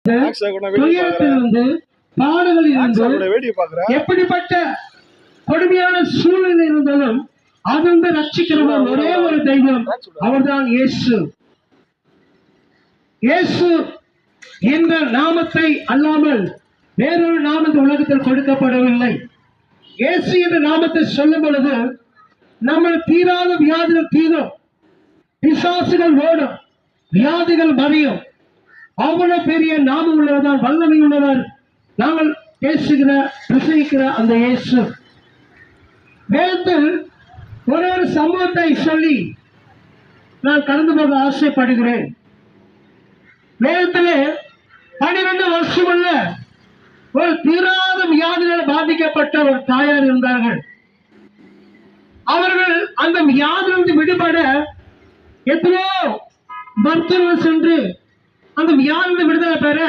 துயரத்திலிருந்து பாடுகளிலிருந்து எப்படிப்பட்ட கொடுமையான சூழ்நிலை இருந்தாலும் அதிலிருந்து ரட்சிக்கிறவர் ஒரே ஒரு தெய்வம், அவர்தான் இயேசு. இயேசு என்ற நாமத்தை அல்லாமல் வேறொரு நாமம் உலகத்தில் கொடுக்கப்படவில்லை. இயேசு என்ற நாமத்தை சொல்லும் பொழுது நம்ம தீராத வியாதிகள் தீரும், பிசாசுகள் ஓடும், வியாதிகள் மறையும். அவ்வளவு பெரிய நாமம் உள்ளவர், வல்லமை உள்ளவர். நாங்கள் பேசுகிற பிரசங்கிக்கிற அந்த இயேசு. வேதத்தில் ஒரு சம்பவத்தை சொல்லி நான் கடந்து போக ஆசைப்படுகிறேன். வேதத்திலே 12 வருஷம் உள்ள ஒரு தீராத வியாதியால் பாதிக்கப்பட்ட ஒரு தாயார் இருந்தார்கள். அவர்கள் அந்த வியாதிலிருந்து விடுபட எத்தனையோ மருத்துவர்கள் சென்று அந்த வியாதிலிருந்து விடுதலை பெற